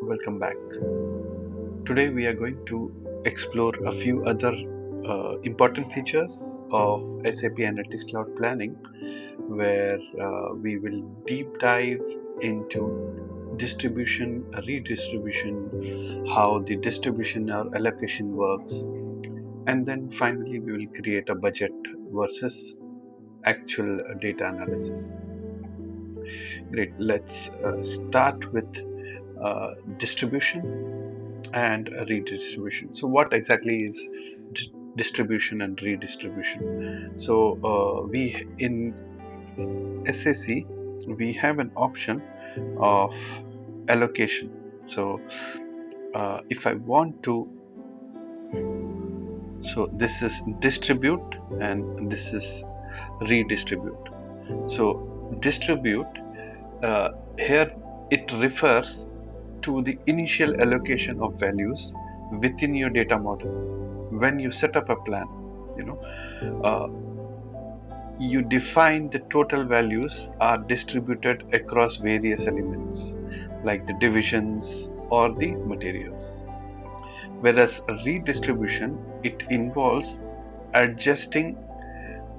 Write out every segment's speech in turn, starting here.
welcome back. Today we are going to explore a few other important features of SAP Analytics Cloud Planning, where we will deep dive into distribution, redistribution, how the distribution or allocation works, and then finally we will create a budget versus actual data analysis. Great, let's start with distribution and redistribution. So, what exactly is distribution and redistribution? So, we in SAC we have an option of allocation. So, if I want to, so this is distribute and this is redistribute. So, distribute here it refers to the initial allocation of values within your data model. When you set up a plan, you know, uh, you define the total values are distributed across various elements like the divisions or the materials. Whereas redistribution, it involves adjusting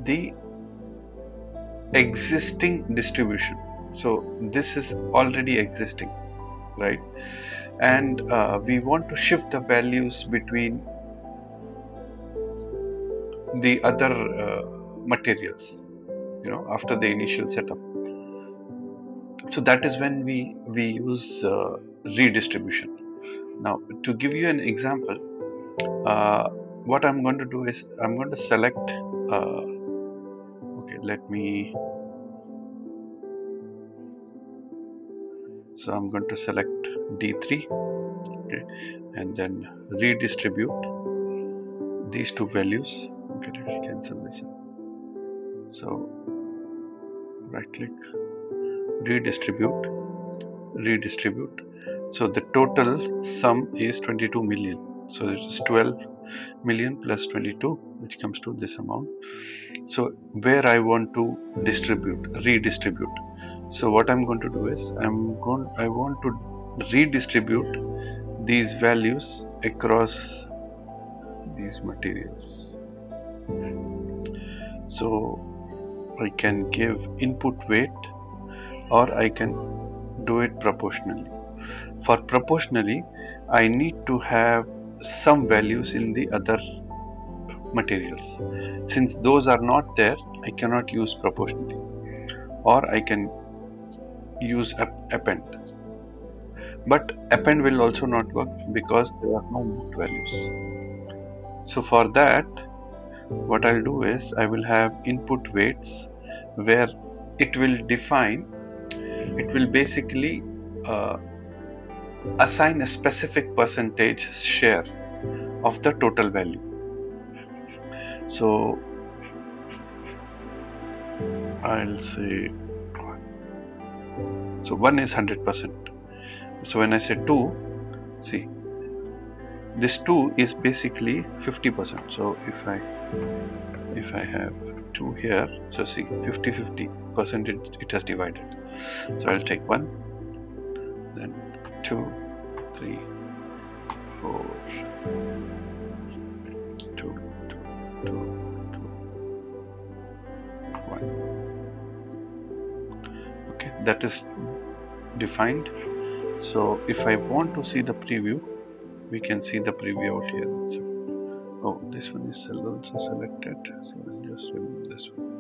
the existing distribution. So this is already existing, right? And we want to shift the values between the other materials, after the initial setup. So that is when we use redistribution. Now, to give you an example, what I'm going to do is I'm going to select okay, let me, so I'm going to select D3, okay, and then redistribute these two values. Okay, let me cancel this. So right click, redistribute. So the total sum is 22 million. So it's 12 million plus 22, which comes to this amount. So where I want to redistribute. So what I'm going to do is I want to redistribute these values across these materials. So I can give input weight, or I can do it proportionally. For proportionally, I need to have some values in the other materials. Since those are not there, I cannot use proportionally, or I can use append. But append will also not work because there are no booked values. So for that, what I'll do is I will have input weights, where it will basically assign a specific percentage share of the total value. So I'll say, so 1 is 100%. So when I say 2, see, this 2 is basically 50%. So if I have 2 here, so see, 50% it has divided. So I'll take 1, then 2, 3, 4, 2, 1. Okay, that is defined. So if I want to see the preview, we can see the preview out here. So, oh, this one is also selected, so I'll just remove this one.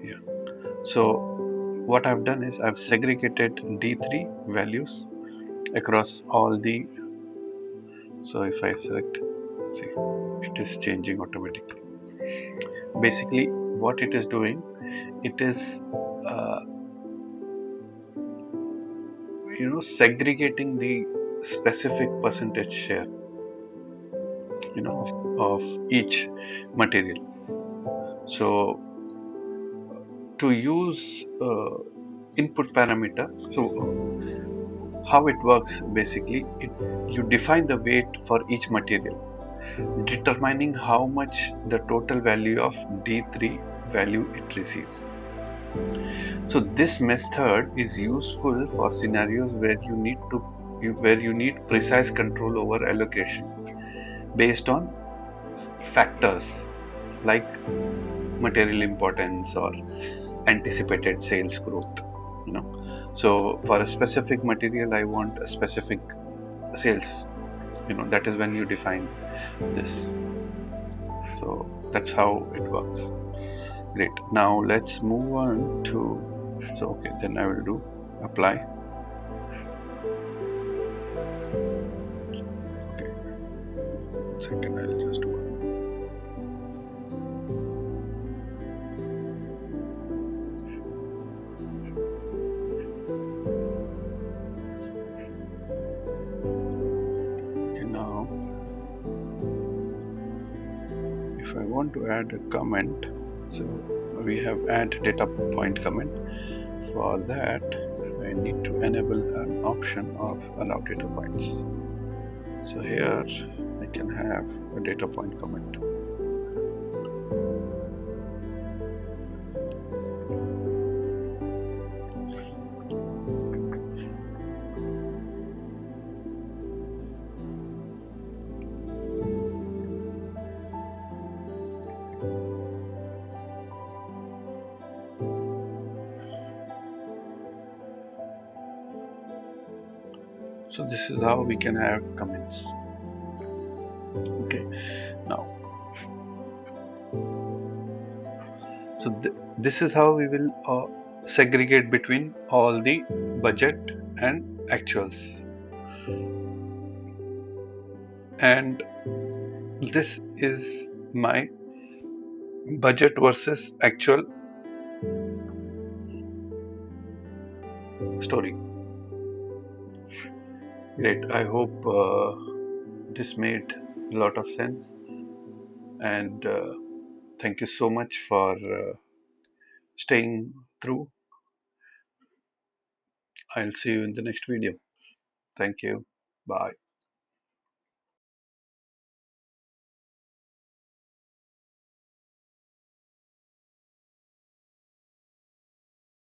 Yeah. So what I've done is I've segregated D3 values across all the. So if I select, see, it is changing automatically. Basically, what it is doing, it is segregating the specific percentage share, of each material. So to use input parameter, so how it works basically, you define the weight for each material, determining how much the total value of D3 value it receives. So this method is useful for scenarios where you need precise control over allocation based on factors like material importance or anticipated sales growth. You know, so for a specific material, I want a specific sales. That is when you define this. So that's how it works. Great. Now let's move on to. So okay, then I will do apply. Okay, second I'll just do it. Okay, now if I want to add a comment, so we have add data point comment. For that, I need to enable an option of allow data points. So here I can have a data point comment. So this is how we can have comments. Okay, now so this is how we will segregate between all the budget and actuals. And this is my budget versus actual story. Great. I hope this made a lot of sense. And thank you so much for staying through. I'll see you in the next video. Thank you. Bye.